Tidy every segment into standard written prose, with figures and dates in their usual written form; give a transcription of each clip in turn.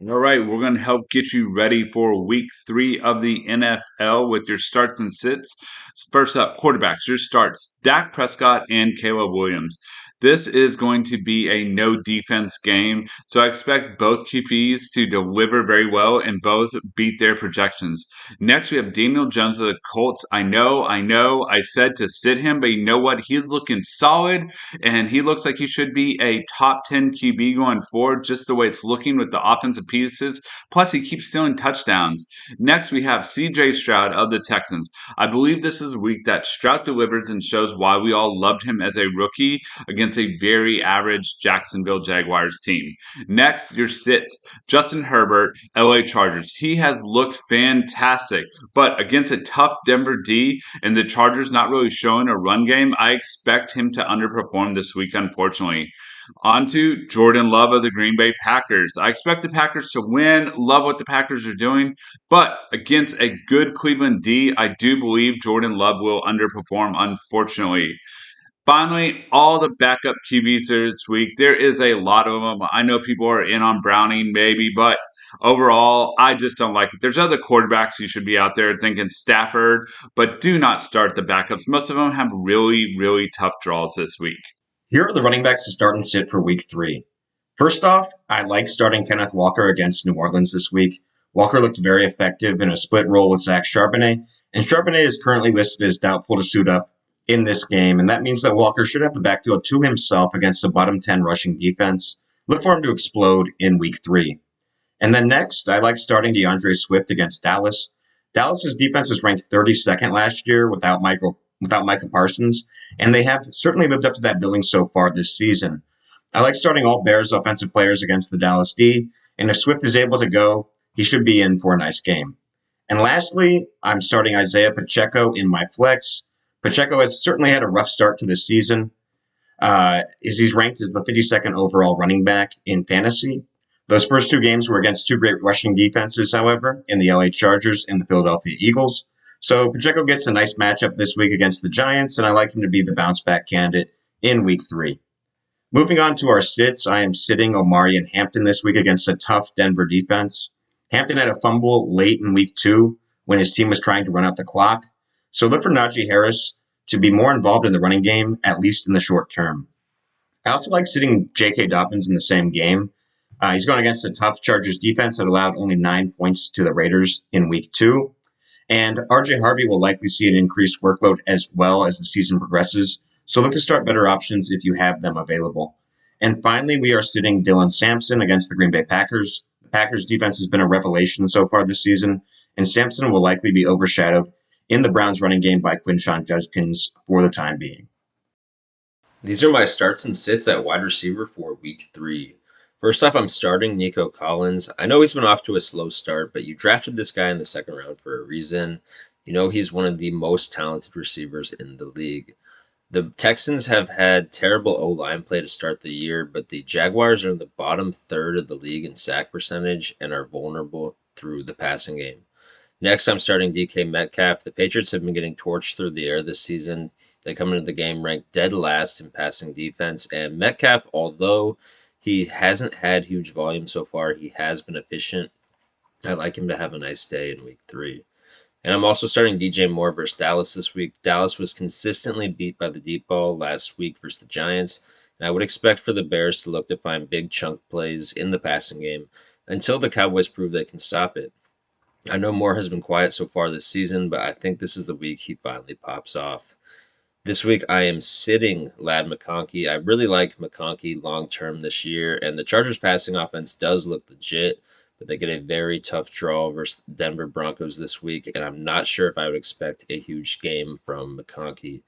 All right, we're going to help get you ready for week 3 of the NFL with your starts and sits. First up, quarterbacks, your starts Dak Prescott and Caleb Williams. This is going to be a no defense game, so I expect both QPs to deliver very well and both beat their projections. Next, we have Daniel Jones of the Colts. I said to sit him, but you know what? He's looking solid and he looks like he should be a top 10 QB going forward, just the way it's looking with the offensive pieces. Plus, he keeps stealing touchdowns. Next, we have CJ Stroud of the Texans. I believe this is a week that Stroud delivers and shows why we all loved him as a rookie against a very average Jacksonville Jaguars team. Next, your sits Justin Herbert, LA Chargers. He has looked fantastic, but against a tough Denver D and the Chargers not really showing a run game, I expect him to underperform this week, unfortunately. On to Jordan Love of the Green Bay Packers. I expect the Packers to win, love what the Packers are doing, but against a good Cleveland D, I do believe Jordan Love will underperform, unfortunately. Finally, all the backup QBs this week. There is a lot of them. I know people are in on Browning, maybe, but overall, I just don't like it. There's other quarterbacks you should be out there thinking Stafford, but do not start the backups. Most of them have really, really tough draws this week. Here are the running backs to start and sit for week 3. First off, I like starting Kenneth Walker against New Orleans this week. Walker looked very effective in a split role with Zach Charbonnet, and Charbonnet is currently listed as doubtful to suit up in this game, and that means that Walker should have the backfield to himself against a bottom 10 rushing defense. Look for him to explode in week 3. And then next, I like starting DeAndre Swift against Dallas. Dallas's defense was ranked 32nd last year without Micah Parsons, and they have certainly lived up to that billing so far this season. I like starting all Bears offensive players against the Dallas D, and if Swift is able to go, he should be in for a nice game. And lastly, I'm starting Isaiah Pacheco in my flex. Pacheco has certainly had a rough start to this season. He's ranked as the 52nd overall running back in fantasy. Those first two games were against two great rushing defenses, however, in the LA Chargers and the Philadelphia Eagles. So Pacheco gets a nice matchup this week against the Giants, and I like him to be the bounce back candidate in week 3. Moving on to our sits, I am sitting Omari and Hampton this week against a tough Denver defense. Hampton had a fumble late in week 2 when his team was trying to run out the clock. So look for Najee Harris to be more involved in the running game, at least in the short term. I also like sitting J.K. Dobbins in the same game. He's going against a tough Chargers defense that allowed only 9 points to the Raiders in week 2. And RJ Harvey will likely see an increased workload as well as the season progresses. So look to start better options if you have them available. And finally, we are sitting Dylan Sampson against the Green Bay Packers. The Packers defense has been a revelation so far this season, and Sampson will likely be overshadowed in the Browns running game by Quinshon Judkins for the time being. These are my starts and sits at wide receiver for week 3. First off, I'm starting Nico Collins. I know he's been off to a slow start, but you drafted this guy in the second round for a reason. You know he's one of the most talented receivers in the league. The Texans have had terrible O-line play to start the year, but the Jaguars are in the bottom third of the league in sack percentage and are vulnerable through the passing game. Next, I'm starting DK Metcalf. The Patriots have been getting torched through the air this season. They come into the game ranked dead last in passing defense, and Metcalf, although he hasn't had huge volume so far, he has been efficient. I like him to have a nice day in week 3. And I'm also starting DJ Moore versus Dallas this week. Dallas was consistently beat by the deep ball last week versus the Giants, and I would expect for the Bears to look to find big chunk plays in the passing game until the Cowboys prove they can stop it. I know Moore has been quiet so far this season, but I think this is the week he finally pops off. This week I am sitting Lad McConkey. I really like McConkey long term this year, and the Chargers passing offense does look legit, but they get a very tough draw versus the Denver Broncos this week, and I'm not sure if I would expect a huge game from McConkey.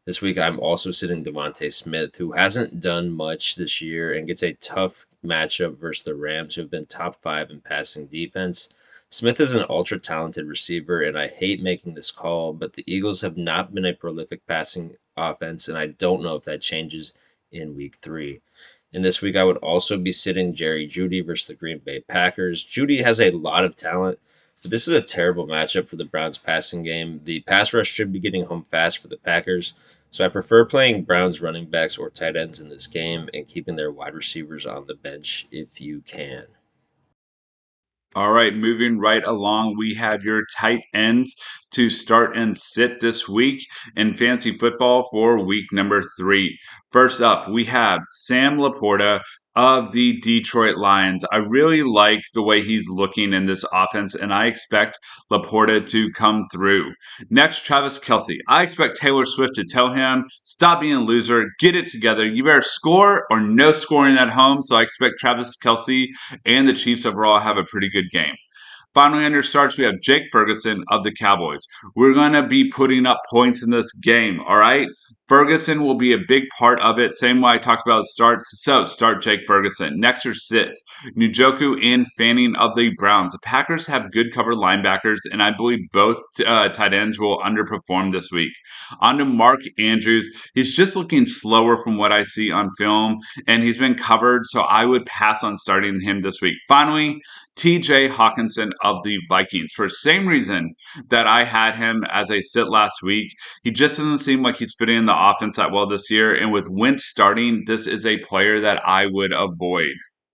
This week I'm also sitting Devontae Smith, who hasn't done much this year and gets a tough matchup versus the Rams, who have been top 5 in passing defense. Smith is an ultra talented receiver, and I hate making this call, but the Eagles have not been a prolific passing offense, and I don't know if that changes in week 3. And this week, I would also be sitting Jerry Jeudy versus the Green Bay Packers. Jeudy has a lot of talent, but this is a terrible matchup for the Browns passing game. The pass rush should be getting home fast for the Packers, so I prefer playing Browns running backs or tight ends in this game and keeping their wide receivers on the bench if you can. All right, moving right along, we have your tight ends to start and sit this week in fantasy football for week number 3. First up, we have Sam Laporta of the Detroit Lions. I really like the way he's looking in this offense, and I expect Laporta to come through. Next, Travis Kelce. I expect Taylor Swift to tell him, stop being a loser, get it together. You better score or no scoring at home. So I expect Travis Kelce and the Chiefs overall have a pretty good game. Finally, under starts, we have Jake Ferguson of the Cowboys. We're going to be putting up points in this game, all right? Ferguson will be a big part of it, same way I talked about starts. So, start Jake Ferguson. Next are sits. Njoku and Fanning of the Browns. The Packers have good cover linebackers, and I believe both tight ends will underperform this week. On to Mark Andrews. He's just looking slower from what I see on film, and he's been covered, so I would pass on starting him this week. Finally, TJ Hawkinson of the Vikings. For the same reason that I had him as a sit last week, he just doesn't seem like he's fitting in the offense that well this year. And with Wentz starting, this is a player that I would avoid.